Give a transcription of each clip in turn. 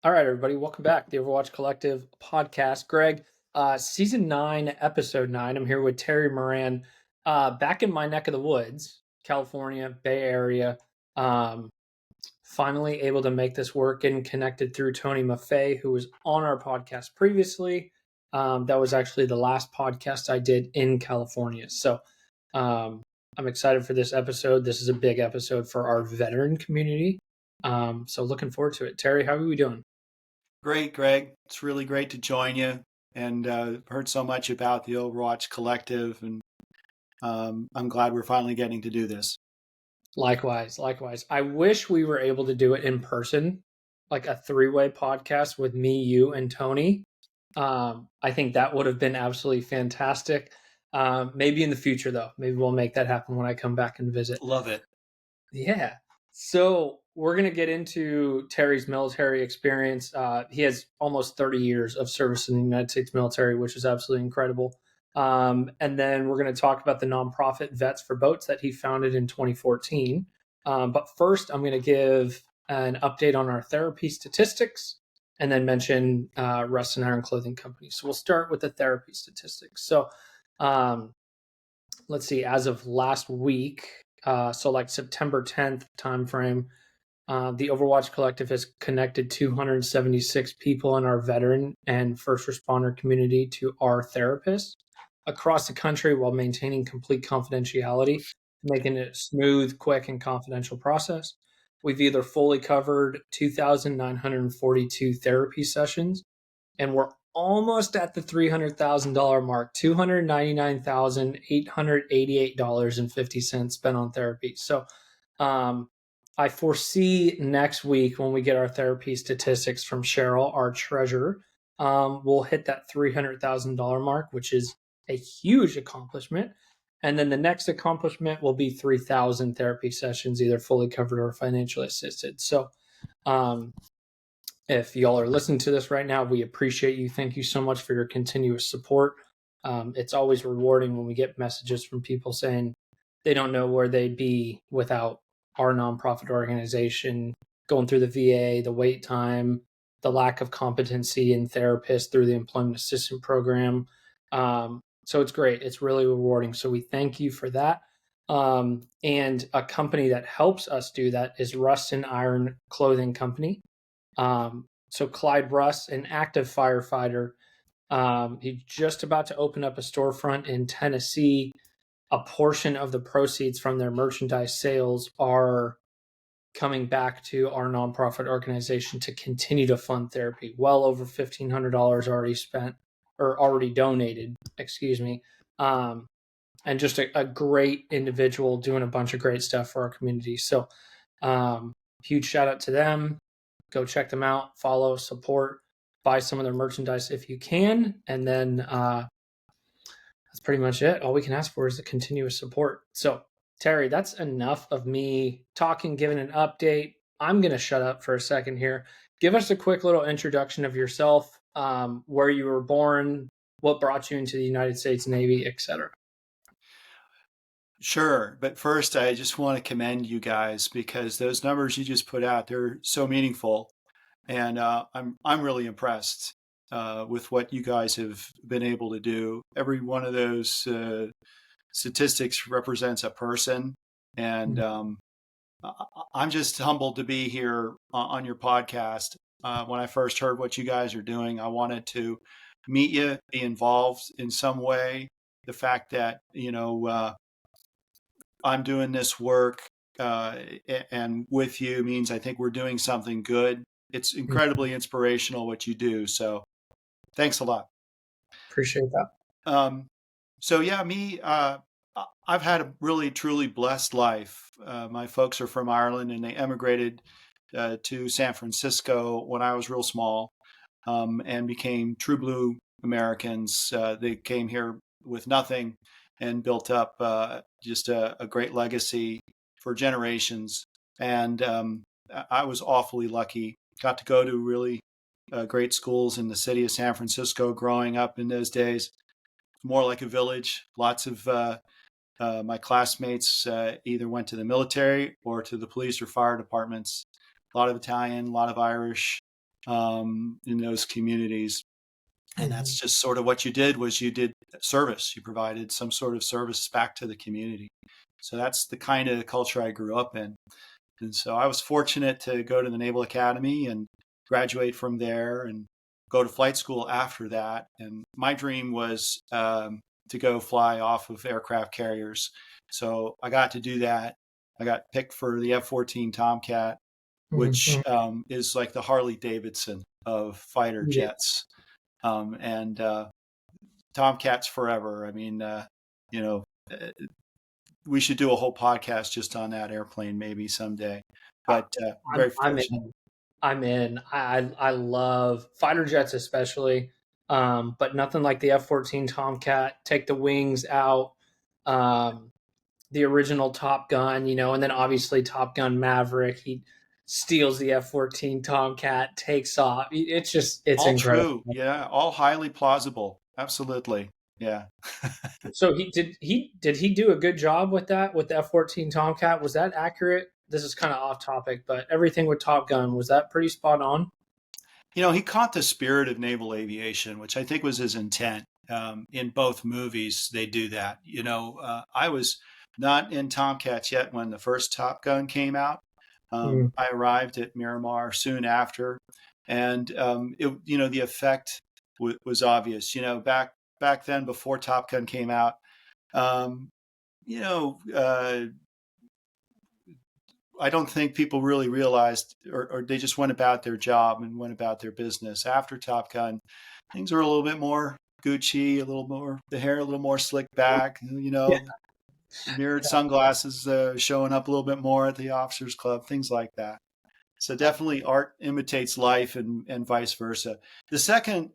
All right, everybody, welcome back. The Overwatch Collective podcast. Greg, season 9, episode 9. I'm here with Terry Moran, back in my neck of the woods, California, Bay Area. Finally able to make this work and connected through Tony Maffei, who was on our podcast previously. That was actually the last podcast I did in California. So I'm excited for this episode. This is a big episode for our veteran community. So looking forward to it. Terry, how are we doing? Great, Greg. It's really great to join you, and heard so much about the Overwatch Collective, and I'm glad we're finally getting to do this. Likewise. I wish we were able to do it in person, like a three-way podcast with me, you, and Tony. I think that would have been absolutely fantastic. Maybe in the future, though. Maybe we'll make that happen when I come back and visit. Love it. Yeah. So we're going to get into Terry's military experience. He has almost 30 years of service in the United States military, which is absolutely incredible. And then we're going to talk about the nonprofit Vets for Boats that he founded in 2014. But first, I'm going to give an update on our therapy statistics and then mention Rust and Iron Clothing Company. So we'll start with the therapy statistics. So let's see, as of last week, so like September 10th timeframe, the Overwatch Collective has connected 276 people in our veteran and first responder community to our therapists across the country while maintaining complete confidentiality, making it a smooth, quick, and confidential process. We've either fully covered 2,942 therapy sessions, and we're almost at the $300,000 mark, $299,888.50 spent on therapy. So I foresee next week when we get our therapy statistics from Cheryl, our treasurer, we'll hit that $300,000 mark, which is a huge accomplishment. And then the next accomplishment will be 3,000 therapy sessions, either fully covered or financially assisted. So if y'all are listening to this right now, we appreciate you. Thank you so much for your continuous support. It's always rewarding when we get messages from people saying they don't know where they'd be without our nonprofit organization, going through the VA, the wait time, the lack of competency in therapists through the employment assistance program. So it's great. It's really rewarding. So we thank you for that. And a company that helps us do that is Rust and Iron Clothing Company. So Clyde Russ, an active firefighter, he's just about to open up a storefront in Tennessee. A portion of the proceeds from their merchandise sales are coming back to our nonprofit organization to continue to fund therapy. Well over $1,500 already spent or already donated, excuse me. And just a great individual doing a bunch of great stuff for our community. So huge shout out to them. Go check them out, follow, support, buy some of their merchandise if you can. And then that's pretty much it. All we can ask for is the continuous support. So, Terry, that's enough of me talking, giving an update. I'm going to shut up for a second here. Give us a quick little introduction of yourself, where you were born, what brought you into the United States Navy, etc. Sure, but first I just want to commend you guys because those numbers you just put out, they're so meaningful, and I'm really impressed with what you guys have been able to do. Every one of those statistics represents a person, and I'm just humbled to be here on your podcast. When I first heard what you guys are doing, I wanted to meet you, be involved in some way. The fact that I'm doing this work and with you means I think we're doing something good. It's incredibly inspirational what you do. So thanks a lot. Appreciate that. So yeah, me, I've had a really truly blessed life. My folks are from Ireland and they emigrated to San Francisco when I was real small and became true blue Americans. They came here with nothing and built up just a great legacy for generations. And I was awfully lucky. Got to go to really great schools in the city of San Francisco growing up in those days. More like a village. Lots of my classmates either went to the military or to the police or fire departments. A lot of Italian, a lot of Irish, in those communities. And Mhm. that's just sort of what you did, was you did service. You provided some sort of service back to the community. So that's the kind of culture I grew up in. And so I was fortunate to go to the Naval Academy and graduate from there and go to flight school after that. And my dream was to go fly off of aircraft carriers. So I got to do that. I got picked for the F-14 Tomcat, which Mhm. is like the Harley Davidson of fighter Yeah. jets. And Tomcats forever. I mean, you know, uh, we should do a whole podcast just on that airplane maybe someday. I, But very I'm fortunate. in. I'm in. I love fighter jets especially, but nothing like the F-14 Tomcat. Take the wings out. Um, the original Top Gun, and then obviously Top Gun Maverick. He steals the F-14 Tomcat, takes off. It's All incredible. true. Yeah, all highly plausible. Absolutely. Yeah. So he do a good job with that with the F-14 Tomcat? Was that accurate? This is kind of off topic, but everything with Top Gun, was that pretty spot on? He caught the spirit of naval aviation, which I think was his intent. In both movies, they do that. I was not in Tomcats yet when the first Top Gun came out. Mm. I arrived at Miramar soon after, and the effect was obvious. Back then, before Top Gun came out, um, you know, uh, I don't think people really realized, or they just went about their job and went about their business. After Top Gun, things were a little bit more Gucci, a little more, the hair a little more slicked back, Yeah. mirrored sunglasses showing up a little bit more at the officers club, things like that. So definitely art imitates life, and vice versa. The second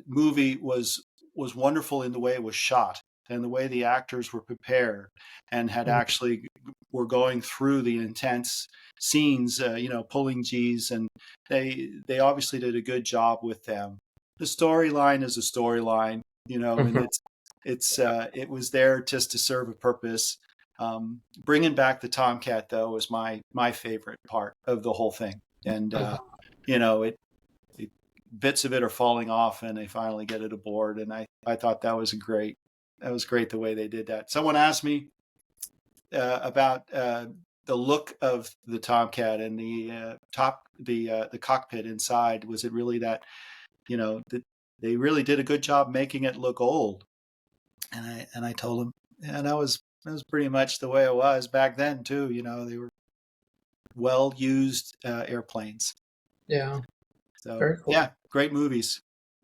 movie was wonderful in the way it was shot and the way the actors were prepared and had Mm. actually were going through the intense scenes, pulling G's, and they obviously did a good job with them. The storyline is a storyline, and Mhm. it was there just to serve a purpose. Bringing back the Tomcat though was my favorite part of the whole thing, and you know it bits of it are falling off and they finally get it aboard. And I thought that was great the way they did that. Someone asked me about the look of the Tomcat and the cockpit inside. Was it really that, that they really did a good job making it look old? And I told them, yeah, that was pretty much the way it was back then too. They were well used airplanes. Yeah, So very cool. yeah, great movies.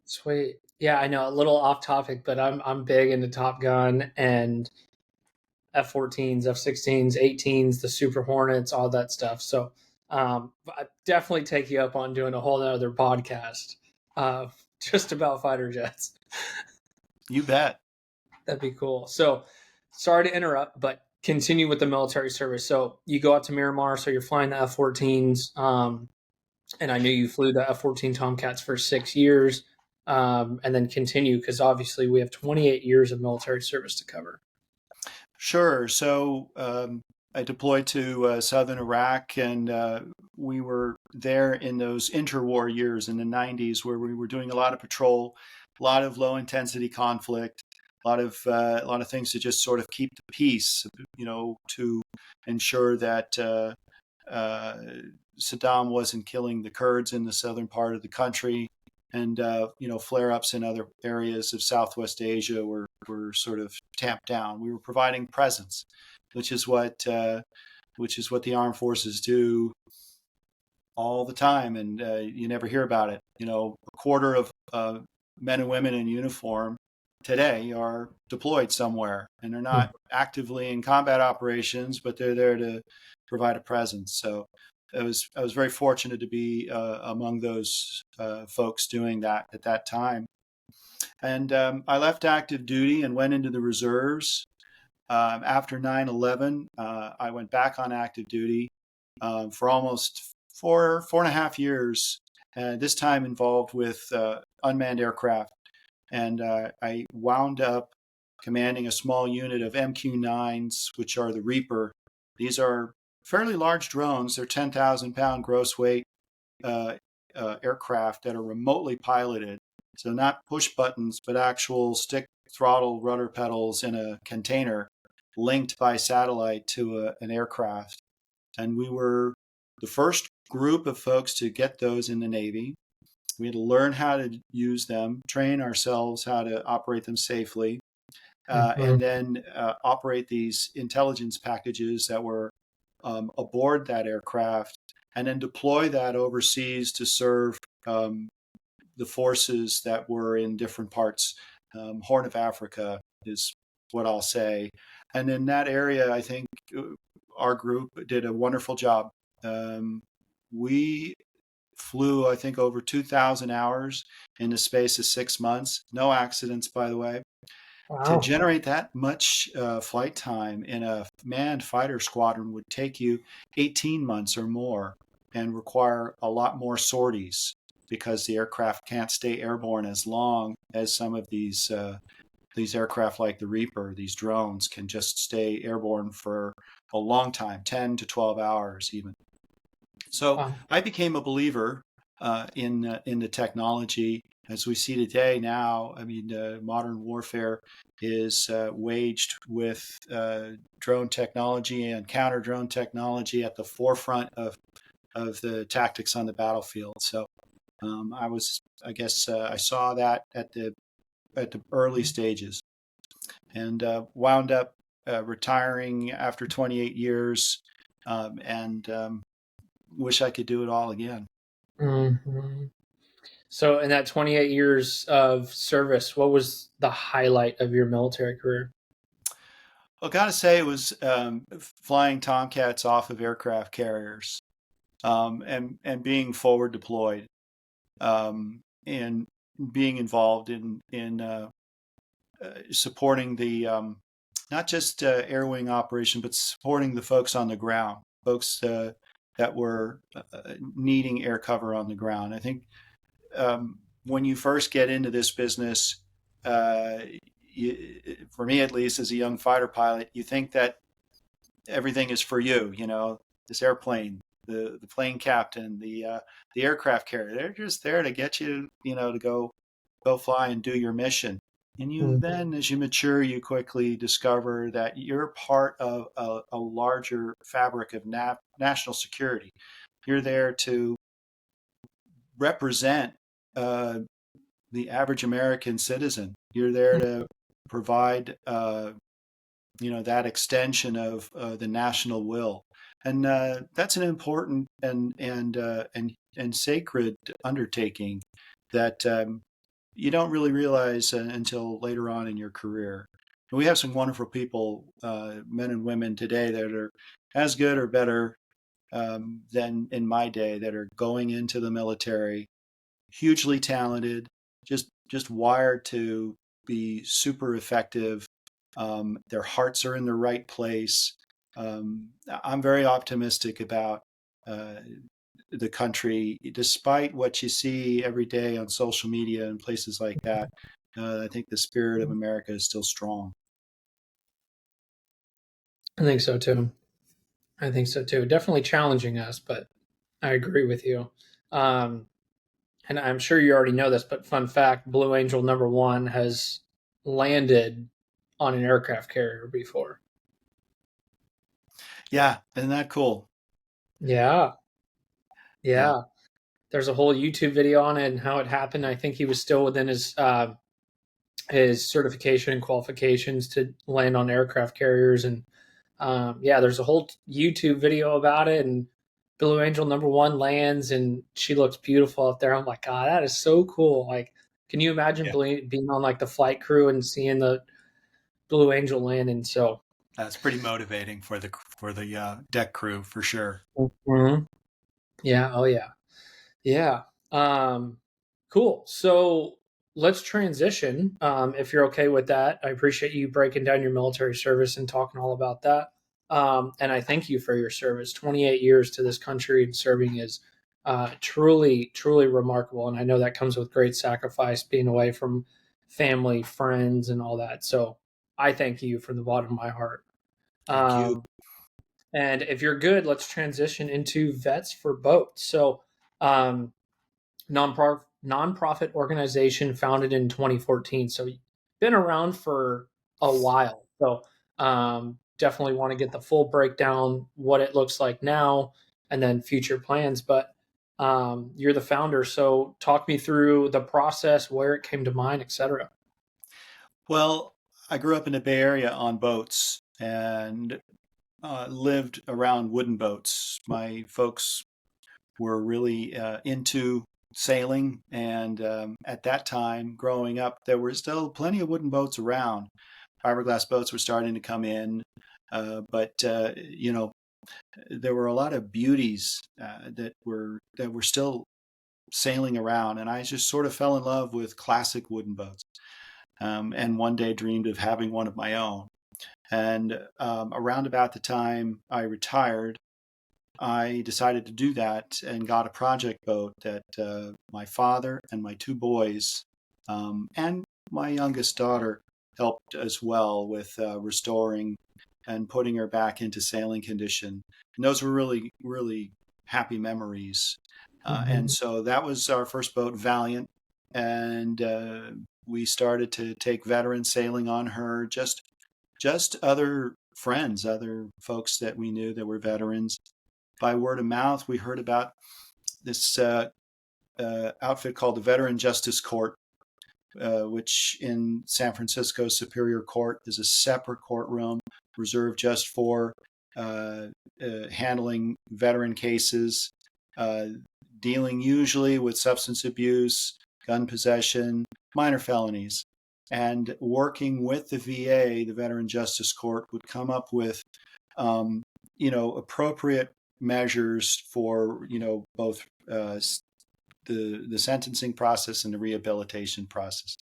Sweet. Yeah, I know, a little off topic, but I'm big into Top Gun and F-14s, F-16s, 18s, the Super Hornets, all that stuff. So I definitely take you up on doing a whole other podcast uh, just about fighter jets. You bet. That'd be cool. So sorry to interrupt, but continue with the military service. So you go out to Miramar, so you're flying the F-14s, and I knew you flew the F-14 Tomcats for 6 years, and then continue because obviously we have 28 years of military service to cover. Sure. So I deployed to southern Iraq, and we were there in those interwar years in the 90s, where we were doing a lot of patrol, a lot of low intensity conflict, a lot of things to just sort of keep the peace, to ensure that uh, Saddam wasn't killing the Kurds in the southern part of the country, and flare-ups in other areas of Southwest Asia were sort of tamped down. We were providing presence, which is what the armed forces do all the time, and you never hear about it. A quarter of men and women in uniform today are deployed somewhere, and they're not actively in combat operations, but they're there to provide a presence. So I was very fortunate to be among those folks doing that at that time. And I left active duty and went into the reserves. After 9/11, I went back on active duty for almost 4.5 years, this time involved with unmanned aircraft. And I wound up commanding a small unit of MQ-9s, which are the Reaper. These are fairly large drones. They're 10,000 pound gross weight, aircraft that are remotely piloted. So not push buttons, but actual stick, throttle, rudder pedals in a container linked by satellite to an aircraft. And we were the first group of folks to get those in the Navy. We had to learn how to use them, train ourselves how to operate them safely, and Mhm. then operate these intelligence packages that were aboard that aircraft, and then deploy that overseas to serve the forces that were in different parts. Horn of Africa is what I'll say. And in that area, I think our group did a wonderful job. We flew, I think, over 2,000 hours in the space of 6 months. No accidents, by the way. To Wow. generate that much flight time in a manned fighter squadron would take you 18 months or more and require a lot more sorties because the aircraft can't stay airborne as long as some of these aircraft like the Reaper, these drones can just stay airborne for a long time, 10 to 12 hours even. So Wow. I became a believer in the technology as we see today. Now, I mean, modern warfare is waged with drone technology and counter drone technology at the forefront of the tactics on the battlefield. So I guess, I saw that at the early stages, and wound up retiring after 28 years, and wish I could do it all again. Mhm. So, in that 28 years of service, what was the highlight of your military career? Well, gotta say it was flying Tomcats off of aircraft carriers, and being forward deployed, and being involved in supporting the not just air wing operation, but supporting the folks on the ground, folks that were needing air cover on the ground. I think when you first get into this business, uh, for me at least, as a young fighter pilot, you think that everything is for you. You know, this airplane, the plane captain, the aircraft carrier, they're just there to get you, you know, to go fly and do your mission. And you Mhm. then, as you mature, you quickly discover that you're part of a larger fabric of national security. You're there to represent uh, the average American citizen. You're there to provide, that extension of the national will, and that's an important and sacred undertaking that you don't really realize until later on in your career. And we have some wonderful people, men and women today, that are as good or better than in my day, that are going into the military, hugely talented, just wired to be super effective. Their hearts are in the right place. I'm very optimistic about uh, the country, despite what you see every day on social media and places like that. I think the spirit of America is still strong. I think so too. I think so too. Definitely challenging us, but I agree with you. Um, and I'm sure you already know this, but fun fact: Blue Angel number one has landed on an aircraft carrier before. Yeah, isn't that cool? Yeah, Yeah, yeah. There's a whole YouTube video on it and how it happened. I think he was still within his certification and qualifications to land on aircraft carriers, and yeah, there's a whole YouTube video about it. And Blue Angel number one lands, and she looks beautiful up there. I'm like, God, that is so cool. Like, can you imagine yeah, being on like the flight crew and seeing the Blue Angel landing? So, that's pretty motivating for the deck crew for sure. mhm. Yeah, oh yeah. Yeah. Um, cool. So let's transition. If you're okay with that, I appreciate you breaking down your military service and talking all about that. And I thank you for your service. 28 years to this country and serving is truly, truly remarkable. And I know that comes with great sacrifice, being away from family, friends, and all that. So I thank you from the bottom of my heart. Thank you. Um, and if you're good, let's transition into vets for boats. So Um, nonprofit organization founded in 2014. So been around for a while. So definitely want to get the full breakdown, what it looks like now, and then future plans. But you're the founder, so talk me through the process, where it came to mind, etc. Well, I grew up in the Bay Area on boats and lived around wooden boats. My folks were really into sailing, and at that time, growing up, there were still plenty of wooden boats around. Fiberglass boats were starting to come in, but there were a lot of beauties that were still sailing around, and I just sort of fell in love with classic wooden boats. And one day dreamed of having one of my own. And around about the time I retired, I decided to do that and got a project boat that my father and my two boys and my youngest daughter helped as well with restoring and putting her back into sailing condition. And those were really, really happy memories. And Mhm. so that was our first boat, Valiant. And we started to take veteran sailing on her, just other friends, other folks that we knew that were veterans. By word of mouth, we heard about this outfit called the Veteran Justice Court, which in San Francisco Superior Court is a separate courtroom reserved just for uh, handling veteran cases, uh, dealing usually with substance abuse, gun possession, minor felonies. And working with the VA, the Veteran Justice Court would come up with, um, appropriate measures for, both the sentencing process and the rehabilitation process.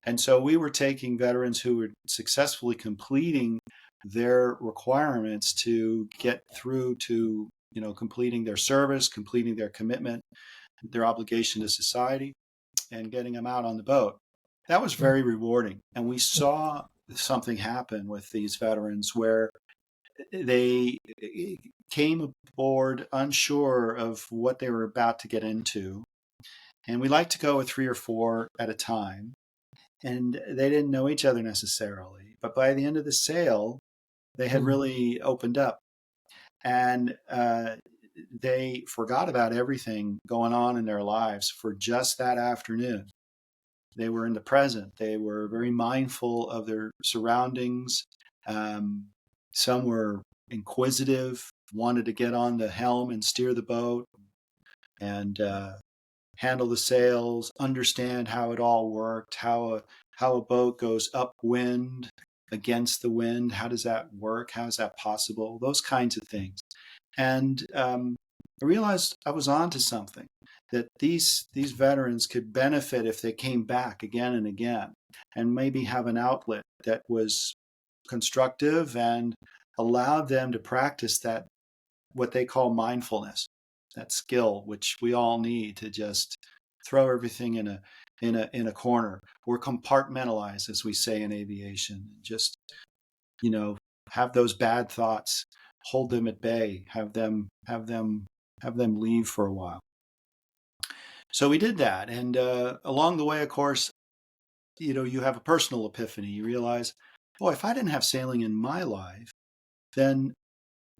And so we were taking veterans who were successfully completing their requirements to get through to, completing their service, completing their commitment, their obligation to society, and getting them out on the boat. That was very rewarding. And we saw something happen with these veterans where they came aboard unsure of what they were about to get into. And we like to go with 3 or 4 at a time. And they didn't know each other necessarily. But by the end of the sail, they had Mhm. really opened up, and they forgot about everything going on in their lives for just that afternoon. They were in the present. They were very mindful of their surroundings. Um, some were inquisitive, wanted to get on the helm and steer the boat and handle the sails, understand how it all worked, how a boat goes upwind against the wind. How does that work? How is that possible? Those kinds of things. And I realized I was onto something, that these veterans could benefit if they came back again and again, and maybe have an outlet that was constructive and allowed them to practice that, what they call mindfulness, that skill which we all need to just throw everything in a corner, or compartmentalize, as we say in aviation. Just, you know have those bad thoughts, hold them at bay, have them leave for a while. So we did that, and along the way, of course, you have a personal epiphany. You realize, boy, if I didn't have sailing in my life, then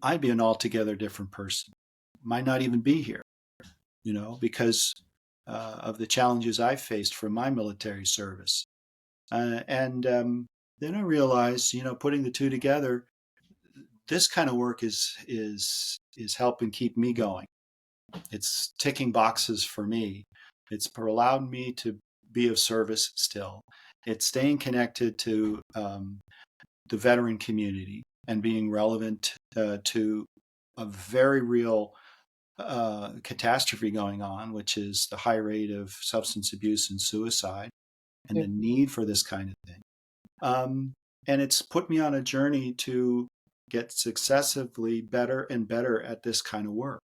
I'd be an altogether different person. Might not even be here, because of the challenges I faced from my military service. And then I realized, putting the two together, this kind of work is helping keep me going. It's ticking boxes for me. It's allowed me to be of service still. It's staying connected to the veteran community and being relevant to a very real catastrophe going on, which is the high rate of substance abuse and suicide, and Yeah. the need for this kind of thing. Um, and it's put me on a journey to get successively better and better at this kind of work.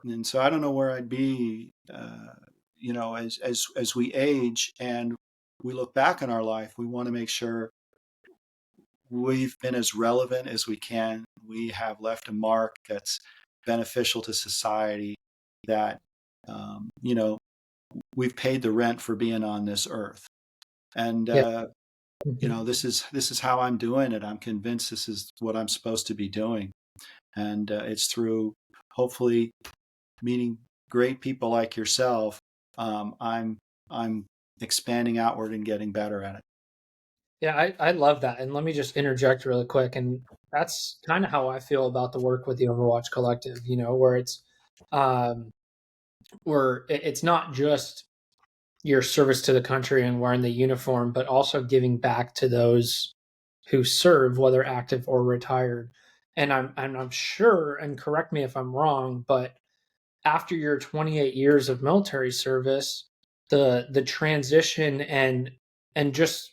And so I don't know where I'd be, as we age and we look back on our life. We want to make sure we've been as relevant as we can. We have left a mark that's beneficial to society, that You know, we've paid the rent for being on this earth, and Yeah. you Mhm. know, this is how I'm doing it. I'm convinced this is what I'm supposed to be doing, and it's through hopefully meeting great people like yourself. I'm expanding outward and getting better at it. Yeah, I love that. And let me just interject really quick. And that's kind of how I feel about the work with the Overwatch Collective, where um it's not just your service to the country and wearing the uniform, but also giving back to those who serve, whether active or retired. And I'm sure, and correct me if I'm wrong, but after your 28 years of military service, the transition and just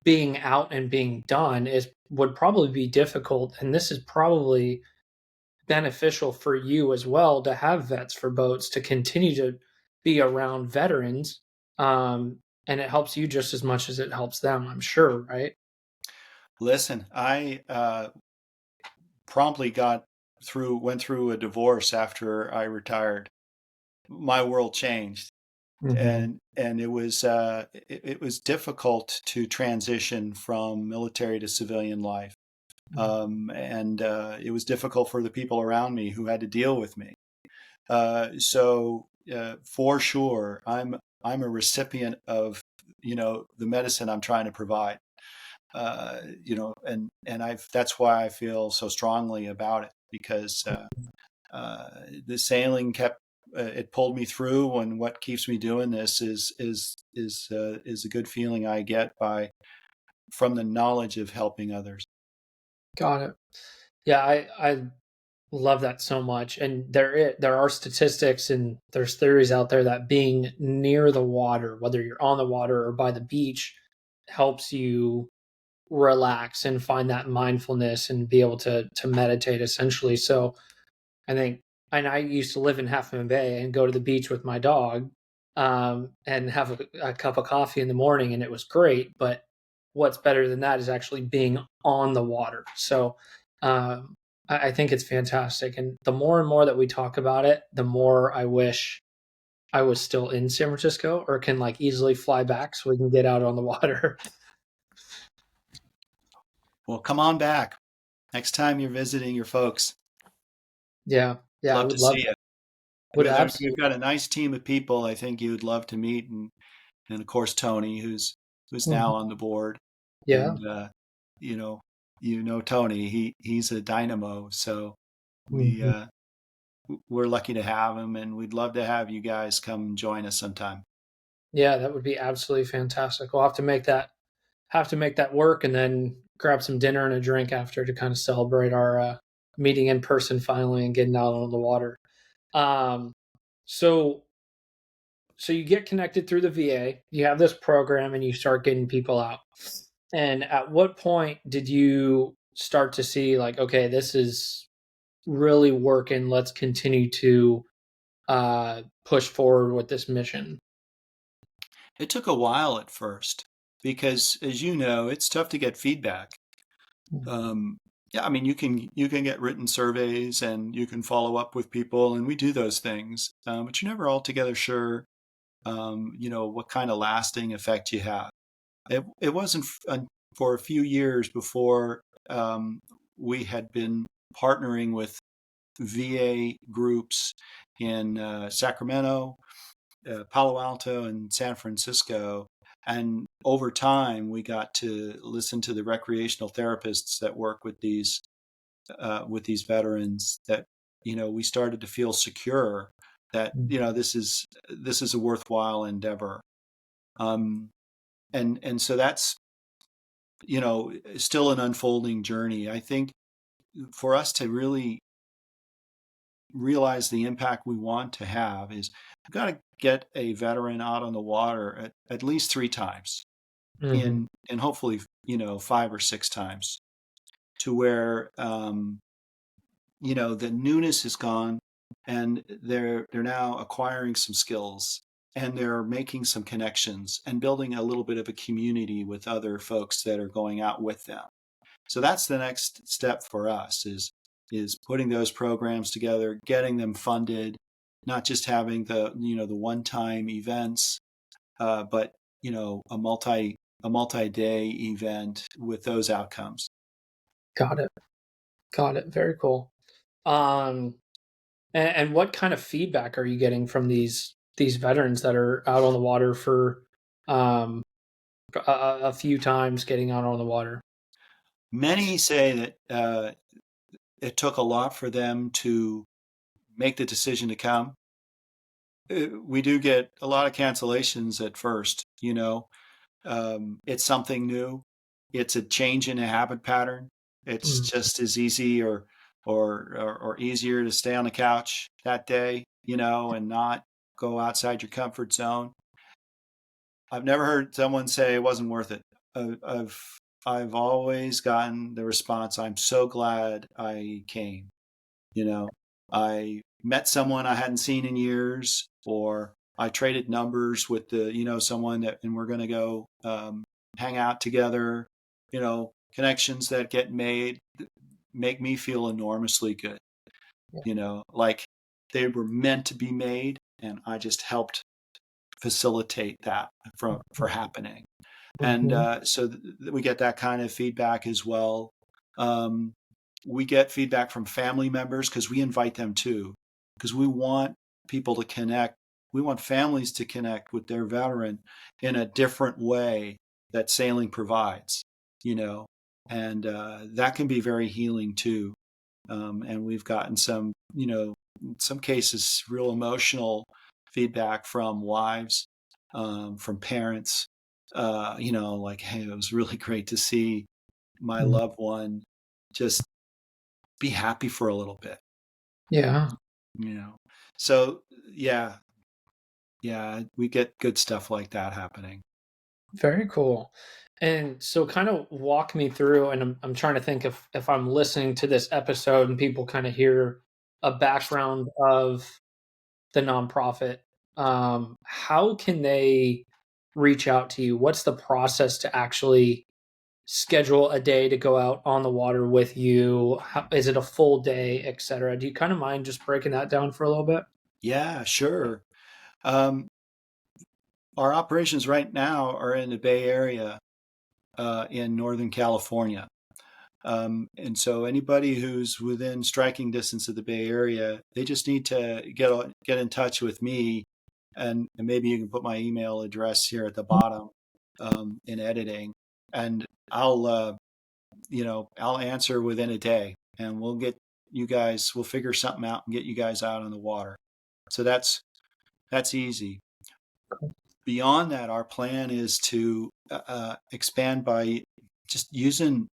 being out and being done is would probably be difficult. And this is probably beneficial for you as well to have vets for boats to continue to be around veterans. And it helps you just as much as it helps them, I'm sure, right? Listen, I promptly went through a divorce after I retired. My world changed, Mm-hmm. and it was difficult to transition from military to civilian life, and it was difficult for the people around me who had to deal with me. So for sure, I'm a recipient of the medicine I'm trying to provide. And I've that's why I feel so strongly about it because the sailing kept it pulled me through, and what keeps me doing this is a good feeling I get by from the knowledge of helping others. Got it. Yeah, I love that so much. And there are statistics and there's theories out there that being near the water, whether you're on the water or by the beach, helps you relax and find that mindfulness and be able to meditate essentially. So I think, and I used to live in Half Moon Bay and go to the beach with my dog, and have a cup of coffee in the morning, and it was great. But what's better than that is actually being on the water. So I think it's fantastic. And the more and more that we talk about it, the more I wish I was still in San Francisco or can like easily fly back so we can get out on the water. Well, come on back next time you're visiting your folks. Yeah, yeah, I Love would to love see that. you. Would We've absolutely, got a nice team of people I think you'd love to meet, and of course Tony, who's now mhm, on the board, yeah. and you know Tony, he's a dynamo. So we Mhm. we're lucky to have him, and we'd love to have you guys come join us sometime. Yeah, that would be absolutely fantastic. We'll have to make that work and then grab some dinner and a drink after to kind of celebrate our meeting in person finally and getting out on the water. Um, so so you get connected through the VA, you have this program, and you start getting people out. And at what point did you start to see like, okay, this is really working? Let's continue to push forward with this mission. It took a while at first because, as you know, it's tough to get feedback. Um, yeah, I mean, you can get written surveys and you can follow up with people, and we do those things, but you're never altogether sure, what kind of lasting effect you have. It wasn't for a few years before we had been partnering with VA groups in Sacramento, Palo Alto, and San Francisco. And over time, we got to listen to the recreational therapists that work with these veterans. That we started to feel secure that this is a worthwhile endeavor. Um, and so that's still an unfolding journey. I think for us to really realize the impact we want to have is we've got to get a veteran out on the water at least 3 times Mm-hmm. and hopefully 5 or 6 times to where the newness is gone and they're now acquiring some skills and they're making some connections and building a little bit of a community with other folks that are going out with them. So that's the next step for us is putting those programs together, getting them funded, not just having the one-time events, but a multi-day event with those outcomes. Got it. Got it. Very cool. Um, and what kind of feedback are you getting from these veterans that are out on the water for um, a few times getting out on the water? Many say that it took a lot for them to make the decision to come. We do get a lot of cancellations at first. It's something new. It's a change in a habit pattern. It's Mm, just as easy or easier to stay on the couch that day, and not go outside your comfort zone. I've never heard someone say it wasn't worth it. I've always gotten the response, "I'm so glad I came." You know, I met someone I hadn't seen in years, or I traded numbers with someone and we're going to go hang out together. Connections that get made make me feel enormously good. yeah. Like they were meant to be made, and I just helped facilitate that for happening. And Mhm. we get that kind of feedback as well. Um, we get feedback from family members because we invite them too, because we want people to connect. We want families to connect with their veteran in a different way that sailing provides, you know, and that can be very healing too. And we've gotten in some cases, real emotional feedback from wives, from parents, like, hey, it was really great to see my Mm, loved one just be happy for a little bit, yeah. you know. So yeah, yeah, we get good stuff like that happening. Very cool. And so kind of walk me through, and I'm trying to think if I'm listening to this episode and people kind of hear a background of the nonprofit, how can they reach out to you? What's the process to actually schedule a day to go out on the water with you? Is it a full day, et cetera? Do you kind of mind just breaking that down for a little bit? Yeah, sure. Um, our operations right now are in the Bay Area, in Northern California. And so anybody who's within striking distance of the Bay Area, they just need to get in touch with me, and maybe you can put my email address here at the bottom in editing, and I'll answer within a day, and we'll figure something out and get you guys out on the water. So that's easy. Beyond that, our plan is to expand by just using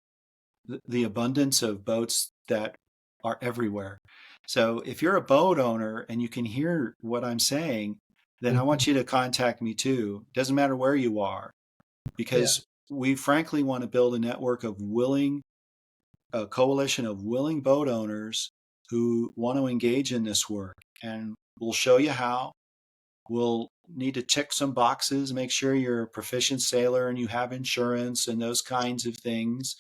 the abundance of boats that are everywhere. So if you're a boat owner and you can hear what I'm saying, then I Mhm. want you to contact me too. Doesn't matter where you are, Yeah. because we frankly want to build a network of a coalition of willing boat owners who want to engage in this work. And we'll show you how. We'll need to check some boxes, make sure you're a proficient sailor and you have insurance and those kinds of things.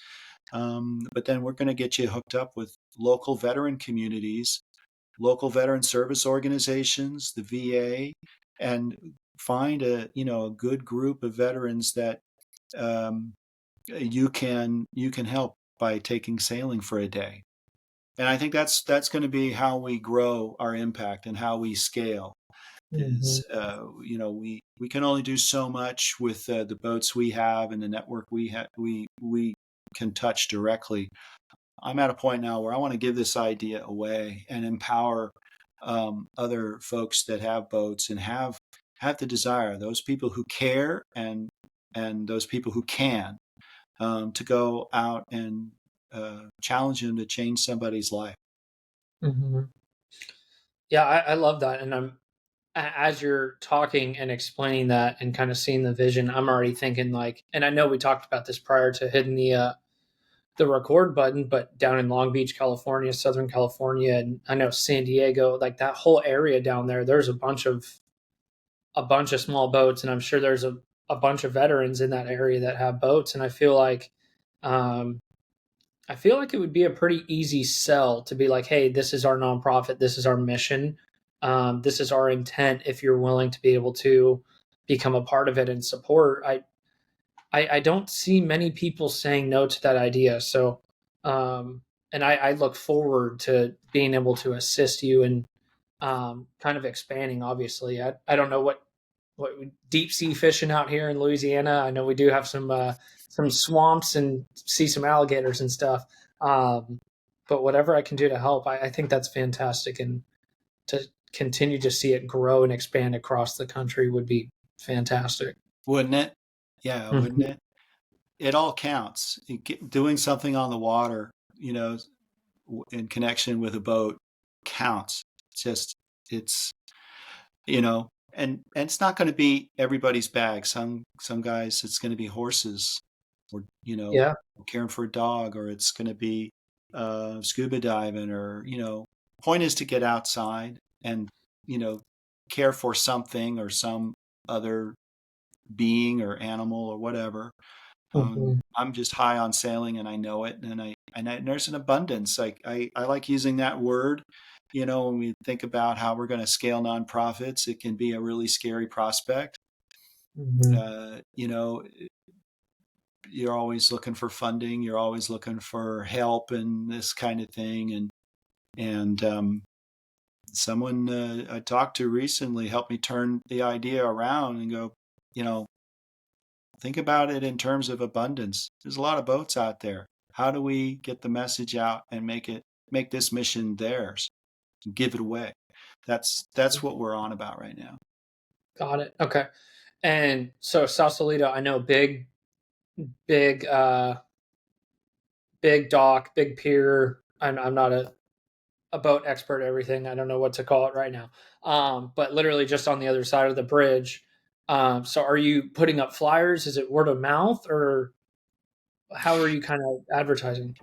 But then we're going to get you hooked up with local veteran communities, local veteran service organizations, the VA, and find a good group of veterans that um, you can help by taking sailing for a day. And I think that's going to be how we grow our impact and how we scale. Mhm. Is we can only do so much with the boats we have and the network we can touch directly. I'm at a point now where I want to give this idea away and empower other folks that have boats and have the desire, those people who care and those people who can, to go out and challenge them to change somebody's life. Mhm. Yeah, I love that, and as you're talking and explaining that and kind of seeing the vision, I'm already thinking like, and I know we talked about this prior to hitting the record button, but down in Long Beach, California, Southern California, and I know San Diego, like that whole area down there, there's a bunch of small boats, and I'm sure there's a bunch of veterans in that area that have boats, and um, I feel like it would be a pretty easy sell to be like, hey, this is our nonprofit, this is our mission. This is our intent. If you're willing to be able to become a part of it and support, I don't see many people saying no to that idea. So, and I look forward to being able to assist you in kind of expanding. Obviously, I don't know what deep sea fishing out here in Louisiana. I know we do have some swamps and see some alligators and stuff. Um, but whatever I can do to help, I think that's fantastic, and to continue to see it grow and expand across the country would be fantastic. Wouldn't it? Yeah, wouldn't Mhm. it? It all counts. Doing something on the water, in connection with a boat counts. It's just, it's, and it's not going to be everybody's bag. Some guys, it's going to be horses, or Yeah. caring for a dog, or it's going to be scuba diving, or point is to get outside and you know care for something or some other being or animal or whatever. Mhm. I'm just high on sailing, and I know it, and there's an abundance. Like I like using that word. When we think about how we're going to scale nonprofits, it can be a really scary prospect. Mhm. Uh, you know, you're always looking for funding, you're always looking for help and this kind of thing, and someone I talked to recently helped me turn the idea around and go, you know, think about it in terms of abundance. There's a lot of boats out there. How do we get the message out and make this mission theirs? Give it away. That's what we're on about right now. Got it. Okay. And so Sausalito, I know big, big dock, big pier. I'm not a boat expert at everything. I don't know what to call it right now. But literally just on the other side of the bridge. So are you putting up flyers? Is it word of mouth, or how are you kind of advertising?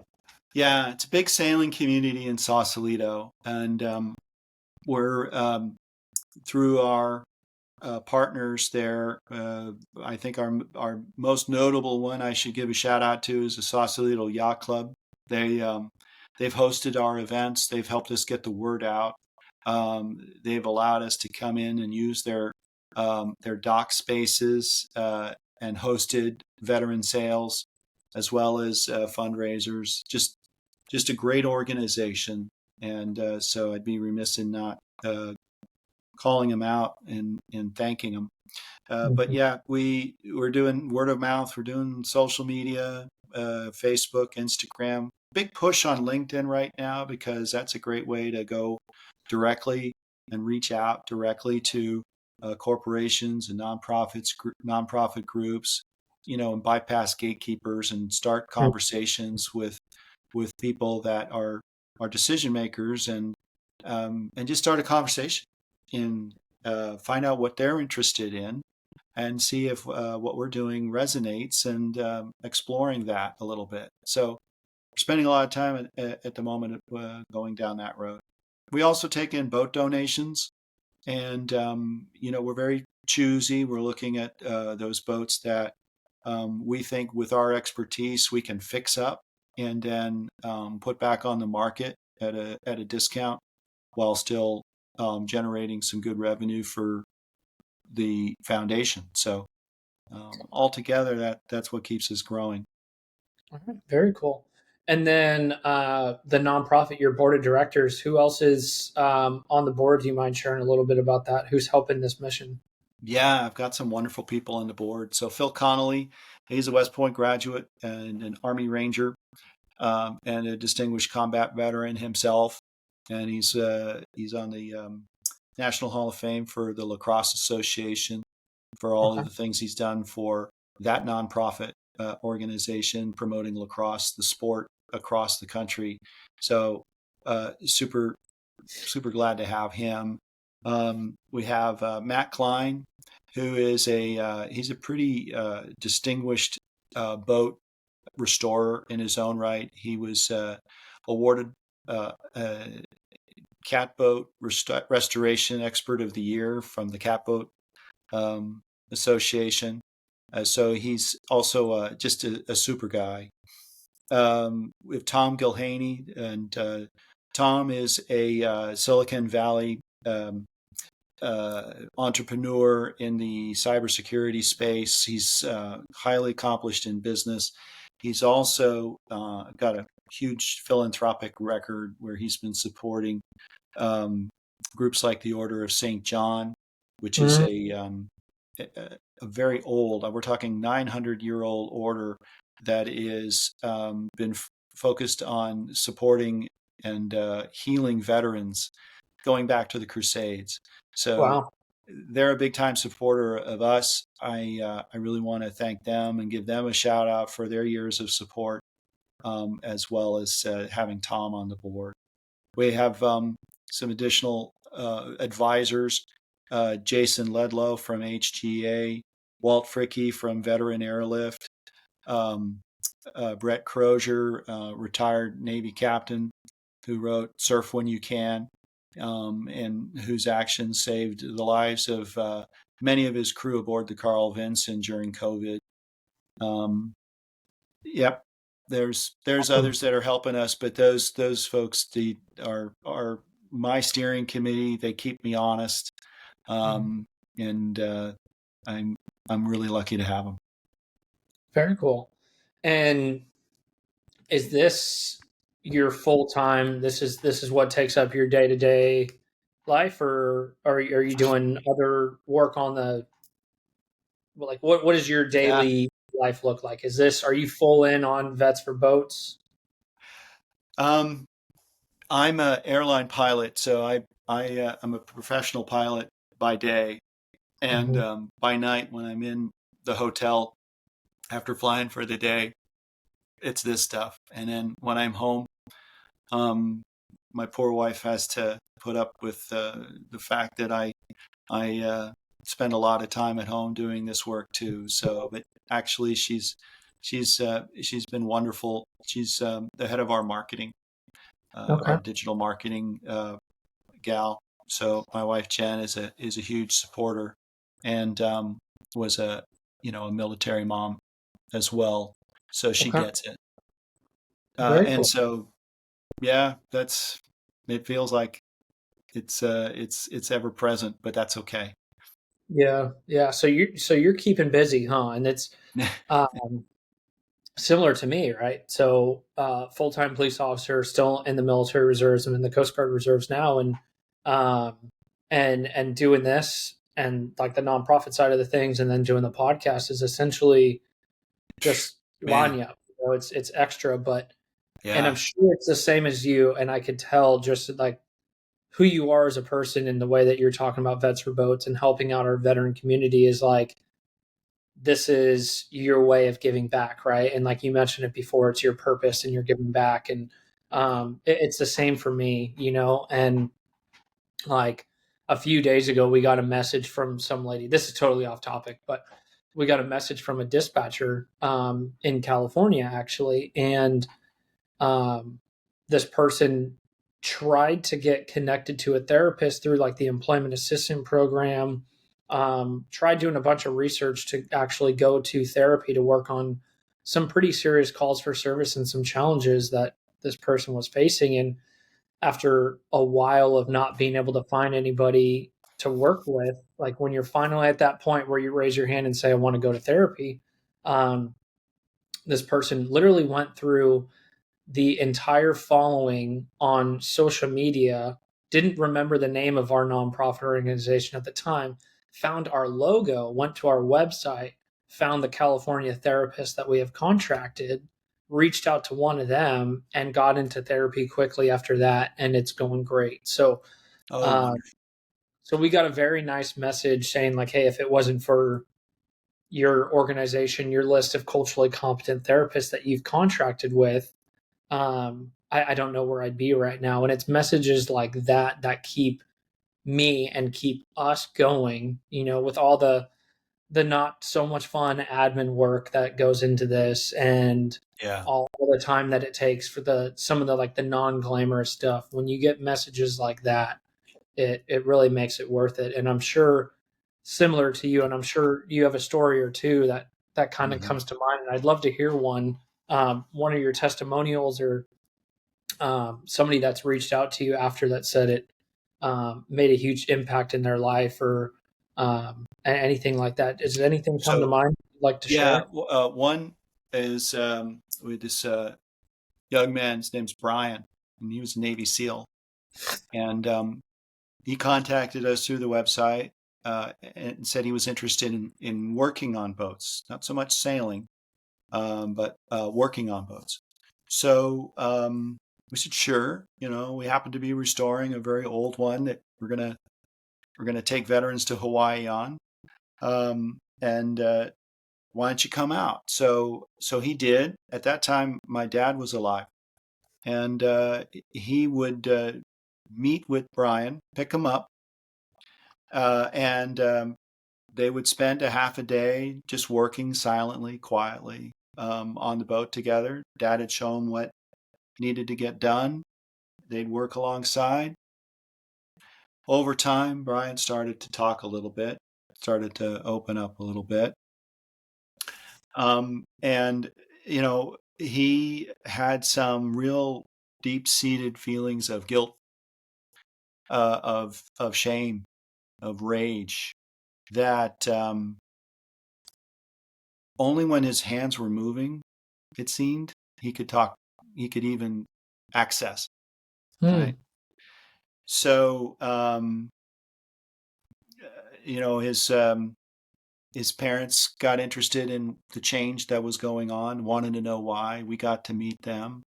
Yeah, it's a big sailing community in Sausalito, and we're through our partners there. I think our most notable one I should give a shout out to is the Sausalito Yacht Club. They they've hosted our events. They've helped us get the word out. They've allowed us to come in and use their dock spaces, and hosted veteran sales as well as fundraisers. Just a great organization, and so I'd be remiss in not calling them out and thanking them. But Mhm. yeah, we're doing word of mouth. We're doing social media, Facebook, Instagram. Big push on LinkedIn right now because that's a great way to go directly and reach out directly to corporations and nonprofit groups, and bypass gatekeepers and start conversations with people that are decision makers, and just start a conversation and find out what they're interested in and see if what we're doing resonates, and exploring that a little bit. So we're spending a lot of time at the moment going down that road. We also take in boat donations, and we're very choosy. We're looking at those boats that we think, with our expertise, we can fix up and then put back on the market at a discount while still generating some good revenue for the foundation. So altogether, that's what keeps us growing. All right, very cool. And then the nonprofit, your board of directors, who else is on the board? Do you mind sharing a little bit about that? Who's helping this mission? Yeah, I've got some wonderful people on the board. So Phil Connolly, he's a West Point graduate and an Army Ranger, and a distinguished combat veteran himself. And he's on the National Hall of Fame for the Lacrosse Association, for all of Okay. the things he's done for that nonprofit organization promoting lacrosse, the sport, across the country. So super super glad to have him. We have Matt Klein, who is he's a pretty distinguished boat restorer in his own right. He was awarded a catboat restoration expert of the year from the Catboat Association. So he's also just a super guy. We have Tom Gilhaney, and Tom is a Silicon Valley entrepreneur in the cybersecurity space. He's highly accomplished in business. He's also got a huge philanthropic record where he's been supporting groups like the Order of St. John, which is Mhm. a very old, we're talking 900-year-old order that is been focused on supporting and healing veterans going back to the Crusades. So Wow. they're a big time supporter of us. I really want to thank them and give them a shout out for their years of support, as well as having Tom on the board. We have some additional advisors: Jason Ledlow from HGA, Walt Fricky from Veteran Airlift, um, Brett Crozier, retired Navy captain, who wrote "Surf When You Can," and whose actions saved the lives of many of his crew aboard the Carl Vinson during COVID. Um, yep, there's Awesome. others that are helping us, but those folks are my steering committee. They keep me honest, Mhm. um, and I'm I'm really lucky to have them. Very cool. And is this your full time? This is what takes up your day to day life, or are you doing other work on the like what does your Yeah. daily life look like? Is this are you full in on Vets for Boats? Um, I'm a airline pilot, so I'm a professional pilot by day, and Mhm. by night when I'm in the hotel after flying for the day, it's this stuff. And then when I'm home, um, my poor wife has to put up with the fact that I spend a lot of time at home doing this work too. So, but actually, she's been wonderful. She's the head of our marketing, Okay. our digital marketing gal. So my wife Jen is a huge supporter, and was a military mom as well. So she Okay. gets it. Very And cool. so yeah, that's it. Feels like it's ever present, but that's okay. Yeah. Yeah. So you're keeping busy, huh? And it's um similar to me, right? So, full time police officer, still in the military reserves. I'm in the Coast Guard reserves now, um, and doing this and like the nonprofit side of the things, and then doing the podcast is essentially just Man, line up. It's extra, but and I'm yeah. sure it's the same as you. And I could tell just like who you are as a person and the way that you're talking about Vets for Boats and helping out our veteran community is like this is your way of giving back, right? And like you mentioned it before, it's your purpose and you're giving back. And it's the same for me, you know. And like a few days ago, we got a message from some lady. This is totally off topic, but we got a message from a dispatcher in California, actually, and um, this person tried to get connected to a therapist through like the employment assistance program, tried doing a bunch of research to actually go to therapy to work on some pretty serious calls for service and some challenges that this person was facing. And after a while of not being able to find anybody to work with, like when you're finally at that point where you raise your hand and say, I want to go to therapy, um, this person literally went through the entire following on social media, didn't remember the name of our nonprofit organization at the time, found our logo, went to our website, found the California therapist that we have contracted, reached out to one of them, and got into therapy quickly after that. And it's going great. So, Oh, uh, wonderful. so we got a very nice message saying, like, hey, if it wasn't for your organization, your list of culturally competent therapists that you've contracted with, I don't know where I'd be right now. And it's messages like that that keep me and keep us going, you know, with all the not so much fun admin work that goes into this and Yeah. all the time that it takes for the some of the like the non-glamorous stuff. When you get messages like that, it really makes it worth it. And I'm sure similar to you, and I'm sure you have a story or two that kind of Hmm. comes to mind. And I'd love to hear one of your testimonials or somebody that's reached out to you after that said it made a huge impact in their life, or anything like that. Does anything come to So mind you'd like to yeah, share? one is with this young man. His name's Brian, and he was a Navy SEAL, and he contacted us through the website and said he was interested in working on boats, not so much sailing, but working on boats. So we said, sure. We happen to be restoring a very old one that we're gonna take veterans to Hawaii on, and why don't you come out? So he did. At that time, my dad was alive, and he would meet with Brian, pick him up, and they would spend a half a day just working silently, quietly on the boat together. Dad had shown what needed to get done. They'd work alongside. Over time, Brian started to talk a little bit, started to open up a little bit. And, he had some real deep seated feelings of guilt, of shame, of rage that only when his hands were moving, it seemed, he could talk, he could even access. Right. Hmm. So, his parents got interested in the change that was going on, wanted to know why. We got to meet them.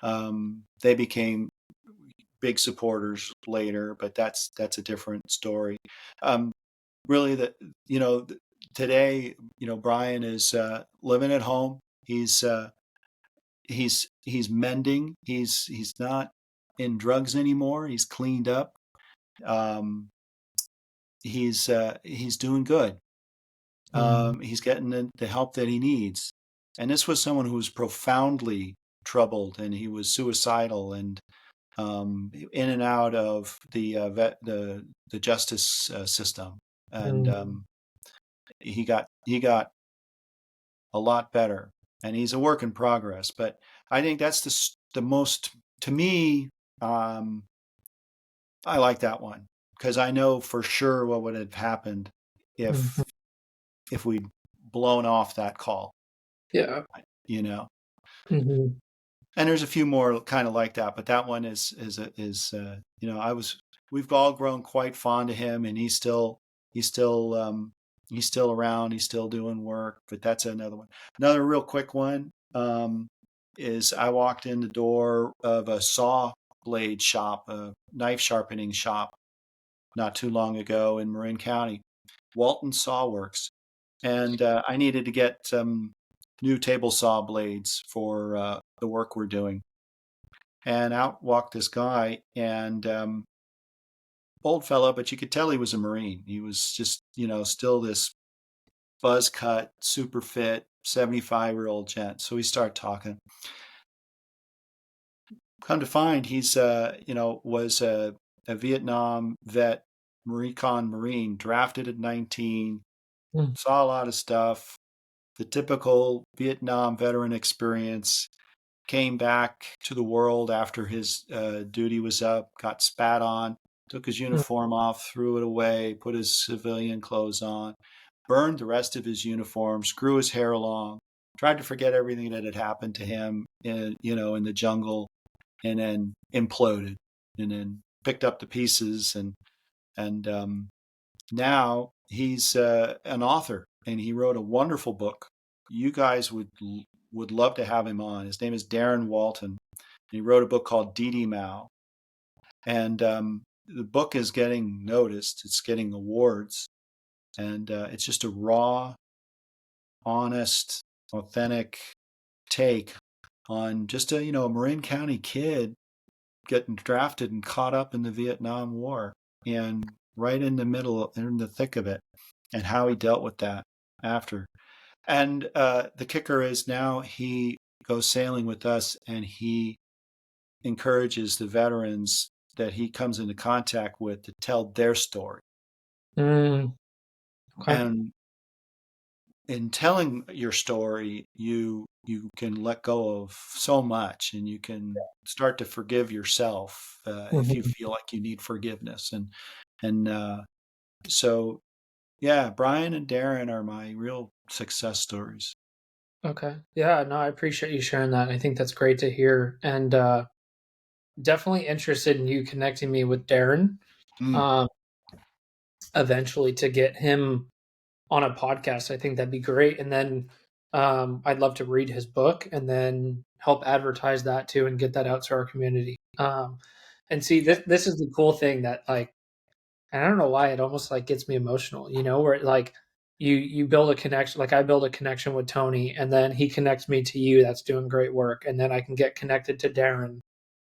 They became big supporters later, but that's a different story. Um, Really, today, Brian is living at home. He's mending. He's not in drugs anymore. He's cleaned up. Um, he's doing good. Hmm. He's getting the help that he needs. And this was someone who was profoundly troubled, and he was suicidal, and in and out of the justice system. And Hmm. he got a lot better, and he's a work in progress. But I think that's the most, to me. Um, I like that one because I know for sure what would have happened Hmm. if we'd blown off that call. Yeah. You know, Hmm. and there's a few more kind of like that, but that one I was we've all grown quite fond of him, and he's still he's still around, he's still doing work. But that's another one. Another real quick one is I walked in the door of a saw blade shop, a knife sharpening shop, not too long ago in Marin County, Walton Saw Works, and I needed to get some new table saw blades for the work we're doing. And out walked this guy, and old fella, but you could tell he was a Marine. He was just, still this buzz cut, super fit, 75-year-old gent. So we start talking. Come to find, he's, was a Vietnam vet, Recon Marine, drafted at 19, Hmm. saw a lot of stuff, the typical Vietnam veteran experience. Came back to the world after his duty was up, got spat on, took his uniform off, threw it away, put his civilian clothes on, burned the rest of his uniform, grew his hair long, tried to forget everything that had happened to him in the jungle, and then imploded, and then picked up the pieces, and now he's an author, and he wrote a wonderful book. You guys would love to have him on. His name is Darren Walton. He wrote a book called Dee Mao, and the book is getting noticed. It's getting awards, and it's just a raw, honest, authentic take on just a Marin County kid getting drafted and caught up in the Vietnam War, and right in the middle, in the thick of it, and how he dealt with that after. And the kicker is now he goes sailing with us, and he encourages the veterans that he comes into contact with to tell their story. Hmm. Okay. And in telling your story, you can let go of so much, and you can start to forgive yourself if you Mhm. feel like you need forgiveness. And so, yeah, Brian and Darren are my real success stories. Okay. Yeah, no, I appreciate you sharing that. I think that's great to hear. And definitely interested in you connecting me with Darren Mm, um, eventually to get him on a podcast. I think that'd be great. And then I'd love to read his book and then help advertise that too and get that out to our community. And see, okay. this is the cool thing that like, and I don't know why it almost like gets me emotional, you know, where like you build a connection, like I build a connection with Tony, and then he connects me to you that's doing great work, and then I can get connected to Darren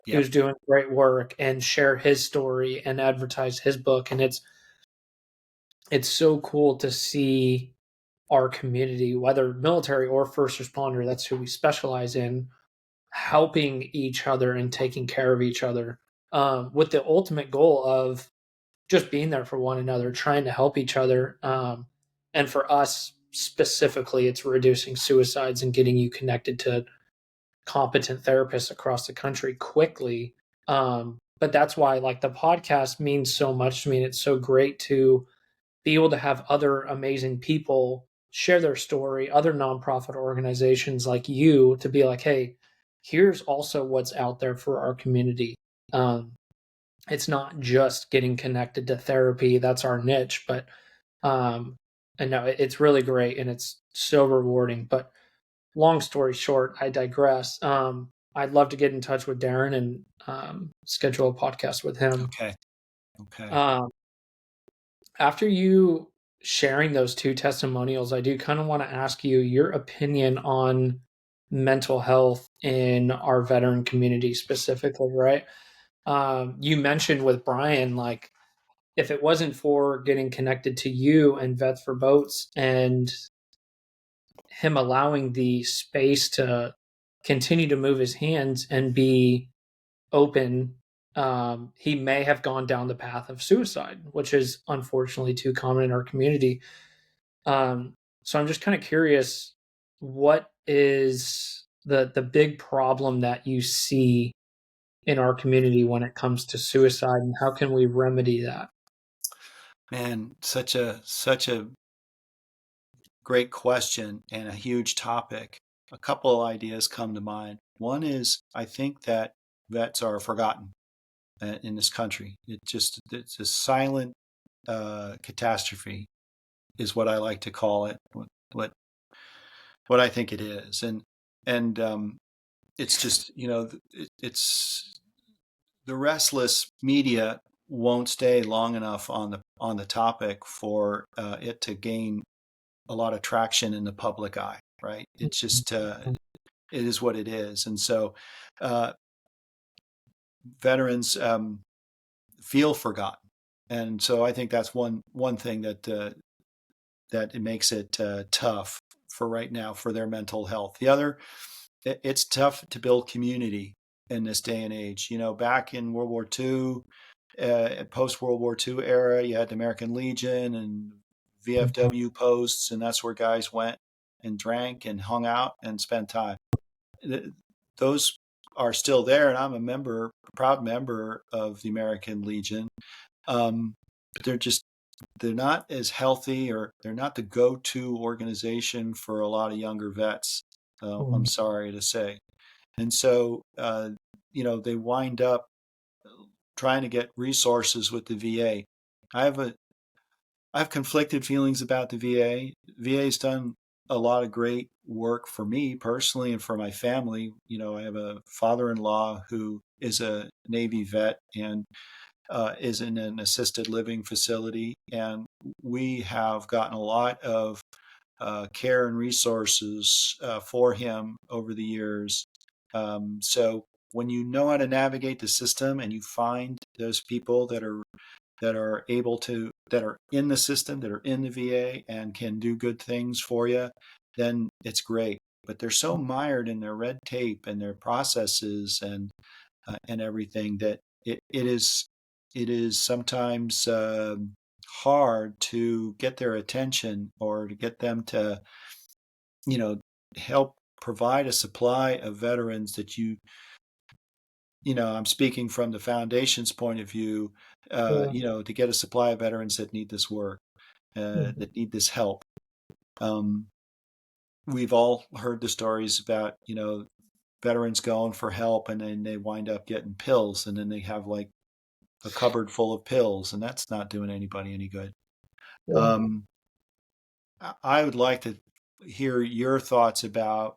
Yep. who's doing great work and share his story and advertise his book. And it's so cool to see our community, whether military or first responder, that's who we specialize in, helping each other and taking care of each other, with the ultimate goal of just being there for one another, trying to help each other. And for us specifically, it's reducing suicides and getting you connected to competent therapists across the country quickly. But that's why like the podcast means so much to me. And it's so great to be able to have other amazing people share their story, other nonprofit organizations like you to be like, hey, here's also what's out there for our community. Um, it's not just getting connected to therapy, that's our niche, but and no, it's really great and it's so rewarding. But long story short, I digress. I'd love to get in touch with Darren and schedule a podcast with him. Okay. Okay. Um, After you sharing those two testimonials, I do kind of want to ask you your opinion on mental health in our veteran community specifically, right? You mentioned with Brian, like, if it wasn't for getting connected to you and Vets for Boats and him allowing the space to continue to move his hands and be open, he may have gone down the path of suicide, which is unfortunately too common in our community. Um, so I'm just kind of curious, what is the big problem that you see in our community when it comes to suicide, and how can we remedy that? Man, such a great question and a huge topic. A couple of ideas come to mind. One is I think that vets are forgotten in this country. It's a silent catastrophe is what I like to call it. What what I think it is, and it's just it's the restless media won't stay long enough on the topic for it to gain a lot of traction in the public eye, right? It's just it is what it is, and so uh, veterans feel forgotten, and so I think that's one thing that it makes it tough for right now for their mental health. The other, it's tough to build community in this day and age. You know, back in World War II, post World War II era, you had the American Legion and VFW posts, and that's where guys went and drank and hung out and spent time. Those are still there, and I'm a member, a proud member of the American Legion. But they're not as healthy, or they're not the go-to organization for a lot of younger vets. I'm Mhm. sorry to say, and so they wind up trying to get resources with the VA. I have a I have conflicted feelings about the VA. VA's done a lot of great work for me personally and for my family. You know, I have a father-in-law who is a Navy vet and is in an assisted living facility, and we have gotten a lot of care and resources for him over the years. So when you know how to navigate the system and you find those people that are able to that are in the system, that are in the VA and can do good things for you, then it's great. But they're so mired in their red tape and their processes and everything that it is sometimes hard to get their attention or to get them to, you know, help provide a supply of veterans that I'm speaking from the foundation's point of view, Yeah. to get a supply of veterans that need this work, Mhm. that need this help. Um, we've all heard the stories about, veterans going for help and then they wind up getting pills and then they have like a cupboard full of pills and that's not doing anybody any good. Yeah. Um, I would like to hear your thoughts about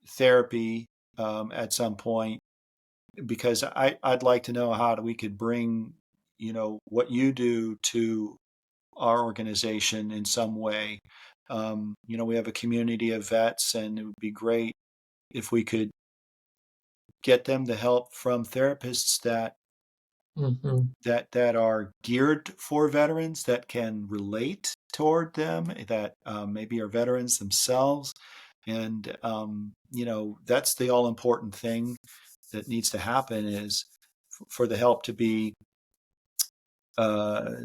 therapy at some point because I'd like to know how we could bring, what you do to our organization in some way. We have a community of vets, and it would be great if we could get them the help from therapists Mhm. that are geared for veterans, that can relate toward them, that maybe are veterans themselves. And, that's the all important thing that needs to happen is for the help to be, uh,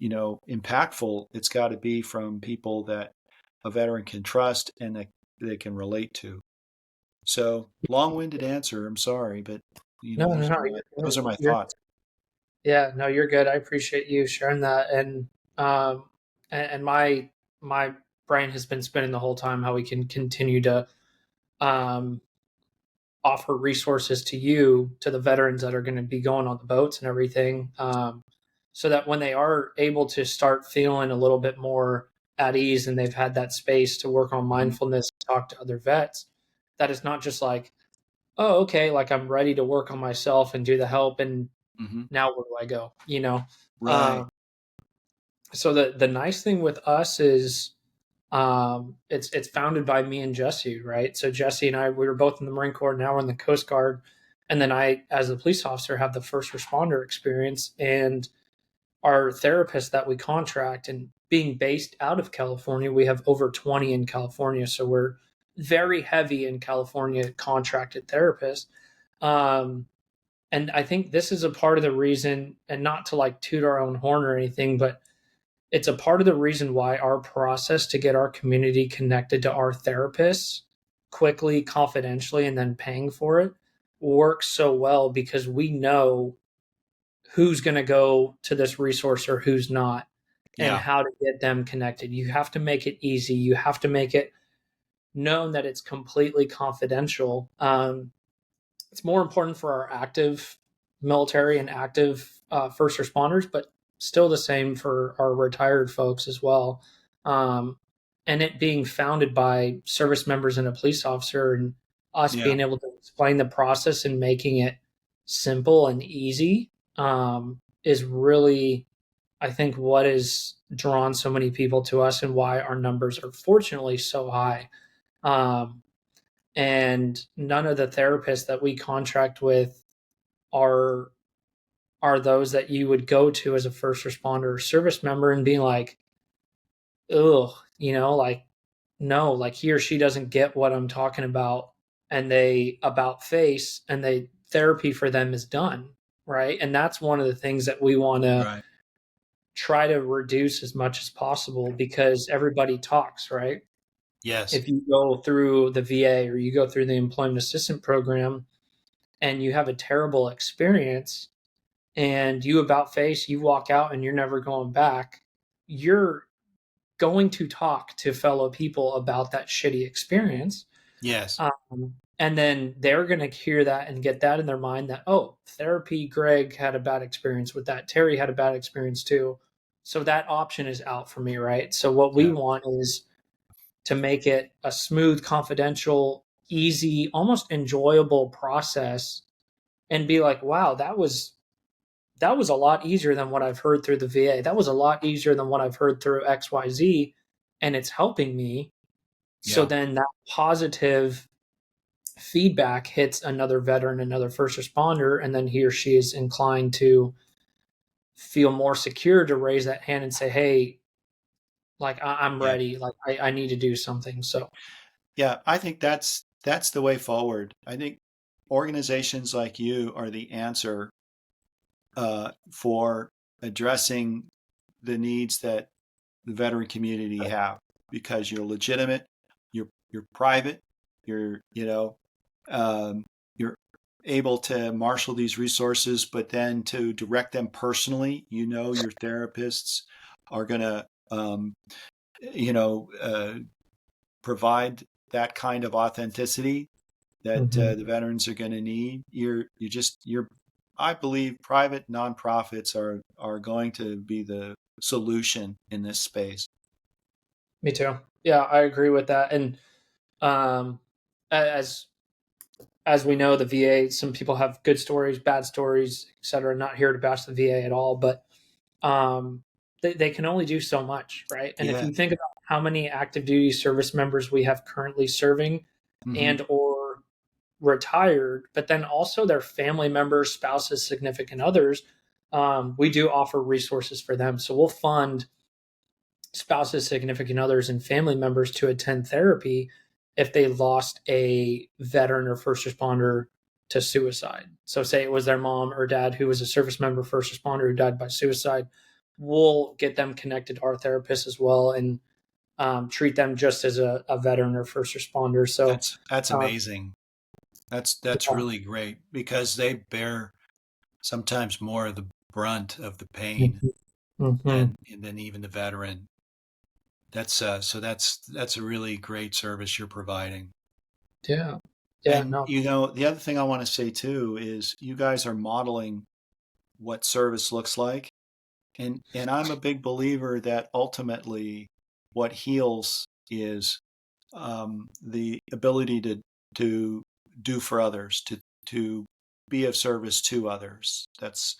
impactful. It's got to be from people that a veteran can trust and that they can relate to. So long-winded answer. I'm sorry, but No, no, those no, are my you're those good. are my You're thoughts. Yeah, no, you're good. I appreciate you sharing that. Um and my brain has been spinning the whole time how we can continue to um offer resources to you, to the veterans that are going to be going on the boats and everything, so that when they are able to start feeling a little bit more at ease and they've had that space to work on Hmm. mindfulness, talk to other vets, that is not just like, oh, okay, like I'm ready to work on myself and do the help, and Hmm. now where do I go? Right. So the nice thing with us is it's founded by me and Jesse, right? So Jesse and I, we were both in the Marine Corps. Now we're in the Coast Guard, and then I, as a police officer, have the first responder experience. And our therapist that we contract, and being based out of California, we have over 20 in California, so we're very heavy in California contracted therapists. Um, and I think this is a part of the reason, and not to like toot our own horn or anything, but it's a part of the reason why our process to get our community connected to our therapists quickly, confidentially, and then paying for it works so well, because we know who's going to go to this resource or who's not, and Yeah. how to get them connected. You have to make it easy. You have to make it known that it's completely confidential. It's more important for our active military and active first responders, but still the same for our retired folks as well. Um, and it being founded by service members and a police officer, and us Yeah. being able to explain the process and making it simple and easy, is really, I think, what has drawn so many people to us and why our numbers are fortunately so high. Um, and none of the therapists that we contract with are those that you would go to as a first responder or service member and being like, ugh, like, no, like he or she doesn't get what I'm talking about, and they about face, and they therapy for them is done, right? And that's one of the things that we want to Right. try to reduce as much as possible, because everybody talks, right? Yes. If you go through the VA or you go through the employment assistant program and you have a terrible experience, and you about face, you walk out and you're never going back, you're going to talk to fellow people about that shitty experience. Yes. And then they're going to hear that and get that in their mind that, oh, therapy, Greg had a bad experience with that. Terry had a bad experience too. So that option is out for me, right? So what we Yeah. want is to make it a smooth, confidential, easy, almost enjoyable process, and be like, wow, that was a lot easier than what I've heard through the VA. That was a lot easier than what I've heard through XYZ, and it's helping me. So Yeah. then that positive feedback hits another veteran, another first responder, and then he or she is inclined to feel more secure to raise that hand and say, hey, like I'm Yeah. ready, like I need to do something. So Yeah. I think that's the way forward. I think organizations like you are the answer for addressing the needs that the veteran community have, because you're legitimate, you're private, you're um, you're able to marshal these resources, but then to direct them personally. Your therapists are going to you know uh, provide that kind of authenticity that Mm-hmm. the veterans are going to need. You're I believe private nonprofits are going to be the solution in this space. Me too. Yeah, I agree with that. And um, as we know, the VA, some people have good stories, bad stories, etc. Not here to bash the VA at all, but they can only do so much, right? And if Yeah. you think about how many active duty service members we have currently serving Hmm. and or retired, but then also their family members, spouses, significant others, we do offer resources for them. So we'll fund spouses, significant others, and family members to attend therapy if they lost a veteran or first responder to suicide. So, say it was their mom or dad who was a service member, first responder who died by suicide, we'll get them connected to our therapist as well and treat them just as a veteran or first responder. So, That's uh, amazing. That's yeah. really great, because they bear sometimes more of the brunt of the pain Mhm. Mhm. than even the veteran. That's a really great service you're providing. Yeah. Yeah. And No. the other thing I want to say too is you guys are modeling what service looks like. And I'm a big believer that ultimately what heals is the ability to do for others, to be of service to others. That's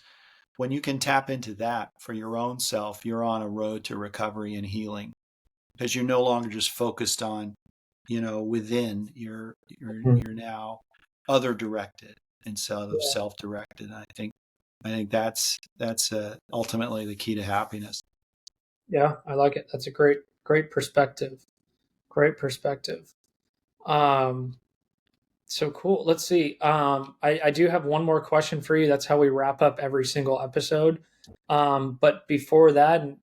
when you can tap into that for your own self, you're on a road to recovery and healing, because you're no longer just focused on, within. You're now other directed instead of Yeah. self directed. I think that's ultimately the key to happiness. Yeah. I like it. That's a great perspective. Great perspective. Um, So cool. Let's see. I do have one more question for you. That's how we wrap up every single episode. But before that, and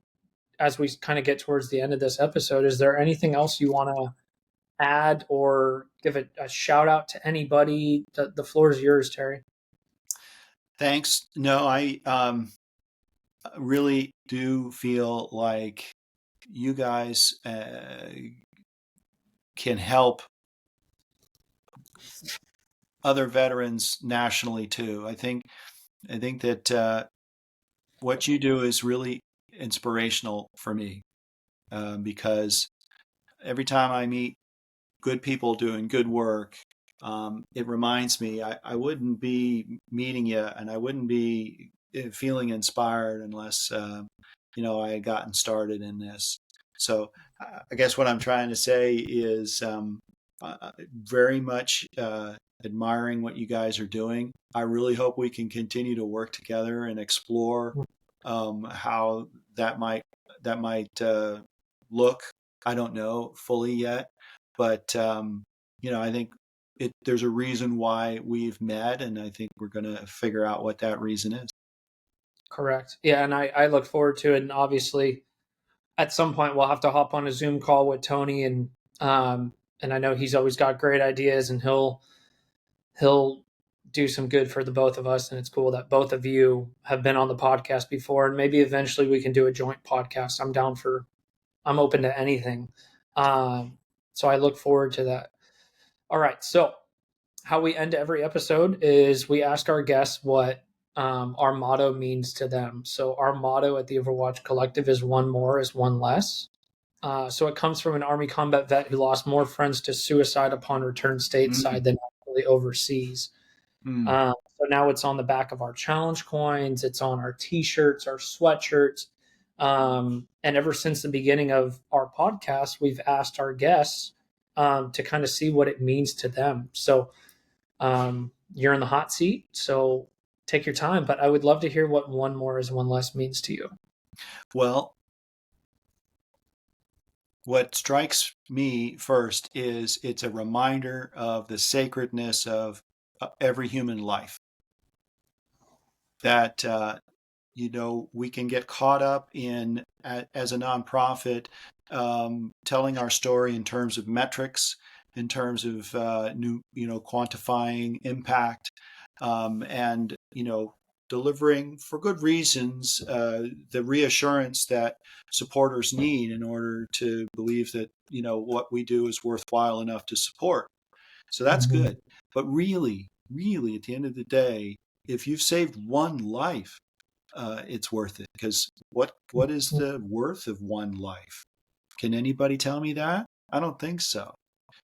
as we kind of get towards the end of this episode, is there anything else you want to add or give a shout out to anybody? The floor is yours, Terry. Thanks. No, I really do feel like you guys can help other veterans nationally too. I think that what you do is really inspirational for me, because every time I meet good people doing good work, it reminds me I wouldn't be meeting you, and I wouldn't be feeling inspired unless I had gotten started in this. So I guess what I'm trying to say is very much admiring what you guys are doing. I really hope we can continue to work together and explore how that might look. I don't know fully yet, but I think there's a reason why we've met, and I think we're going to figure out what that reason is. Correct. Yeah, and I look forward to it. And obviously, at some point, we'll have to hop on a Zoom call with Tony, and I know he's always got great ideas, and he'll do some good for the both of us. And it's cool that both of you have been on the podcast before, and maybe eventually we can do a joint podcast. I'm open to anything. So I look forward to that. All right. So how we end every episode is we ask our guests what our motto means to them. So our motto at the Overwatch Collective is one more is one less. So it comes from an Army combat vet who lost more friends to suicide upon return stateside Mm, than actually overseas. mm. So now it's on the back of our challenge coins, it's on our t-shirts, our sweatshirts. And ever since the beginning of our podcast, we've asked our guests to kind of see what it means to them. So you're in the hot seat, so take your time. But I would love to hear what one more is one less means to you. Well, what strikes me first is it's a reminder of the sacredness of every human life. That we can get caught up in, as a nonprofit, telling our story in terms of metrics, in terms of quantifying impact, and delivering for good reasons the reassurance that supporters need in order to believe that what we do is worthwhile enough to support. So that's Mhm. good. But really, really, at the end of the day, if you've saved one life, it's worth it. Because what is the worth of one life? Can anybody tell me that? I don't think so.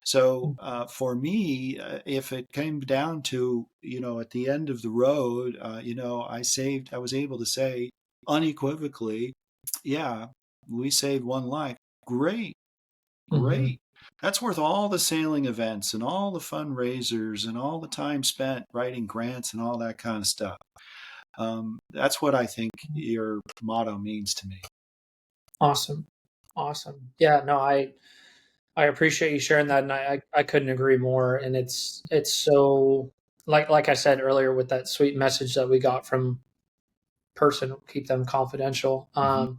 So for me, if it came down to at the end of the road, I was able to say unequivocally, yeah, we saved one life. Great, Mhm. great. That's worth all the sailing events and all the fundraisers and all the time spent writing grants and all that kind of stuff. That's what I think your motto means to me. Awesome. Awesome. Yeah, no, I appreciate you sharing that, and I couldn't agree more. And it's so, like I said earlier with that sweet message that we got from person, keep them confidential. Hmm.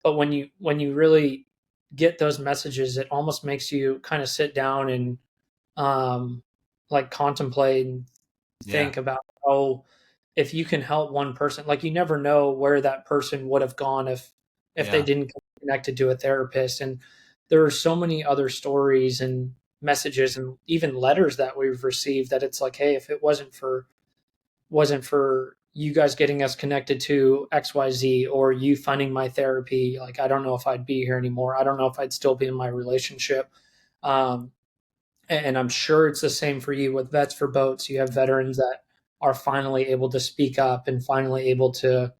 But when you really get those messages, it almost makes you kind of sit down and um, like contemplate and Yeah, think about, oh, if you can help one person, like you never know where that person would have gone if they yeah, didn't get connected to a therapist. And there are so many other stories and messages and even letters that we've received that it's like, hey, if it wasn't for you guys getting us connected to XYZ or you finding my therapy, like I don't know if I'd be here anymore. I don't know if I'd still be in my relationship. Um, and I'm sure it's the same for you with Vets for Boats. You have veterans that are finally able to speak up and finally able to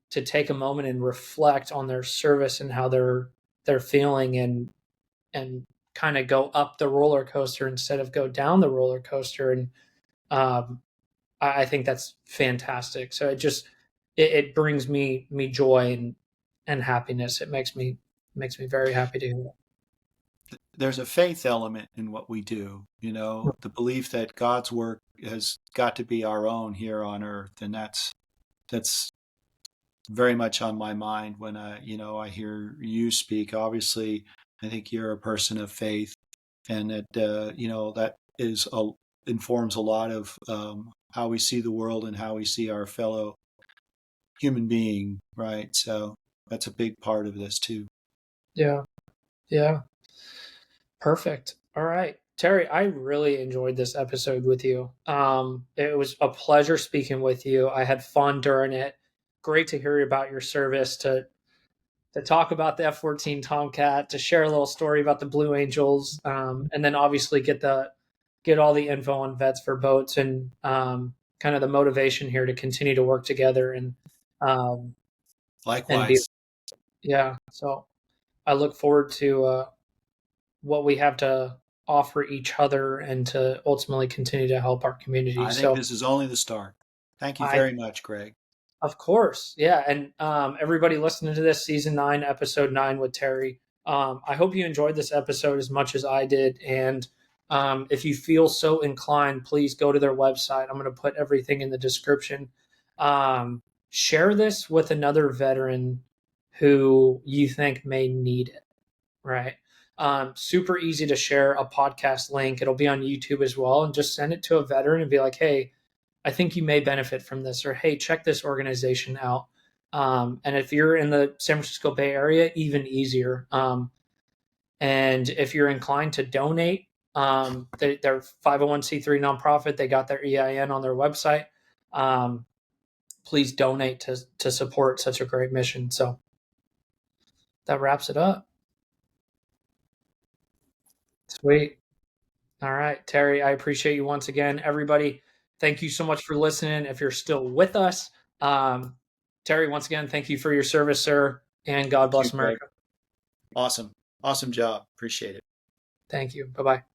take a moment and reflect on their service and how they're feeling and kind of go up the roller coaster instead of go down the roller coaster. And um, I think that's fantastic. So it brings me joy and happiness. It makes me very happy to hear there's a faith element in what we do, that. the belief that God's work has got to be our own here on earth. And that's very much on my mind when I hear you speak. Obviously, I think you're a person of faith, and that informs a lot of how we see the world and how we see our fellow human being, right? So that's a big part of this too. Yeah, yeah. Perfect. All right. Terry, I really enjoyed this episode with you. It was a pleasure speaking with you. I had fun during it. Great to hear about your service, to talk about the F-14 Tomcat, to share a little story about the Blue Angels, and then obviously get all the info on Vets for Boats and kind of the motivation here to continue to work together um, and be, Likewise, yeah. So I look forward to what we have to offer each other and to ultimately continue to help our community. I think So this is only the start. Thank you I, very much, Greg. of course, yeah. And everybody listening to this season 9, episode 9 with Terry, I hope you enjoyed this episode as much as I did. And if you feel so inclined, please go to their website. I'm going to put everything in the description. Share this with another veteran who you think may need it. Right. Super easy to share a podcast link. It'll be on YouTube as well. And just send it to a veteran and be like, hey, I think you may benefit from this, or hey, check this organization out. And if you're in the San Francisco Bay Area, even easier. And if you're inclined to donate, they're 501c3 nonprofit. They got their EIN on their website. Um, please donate to support such a great mission. So that wraps it up. Sweet. All right, Terry, I appreciate you once again. Everybody, thank you so much for listening. If you're still with us, um, Terry, once again, thank you for your service, sir, and God Thank you, bless Greg. America. Awesome. Awesome job. Appreciate it. Thank you. Bye bye.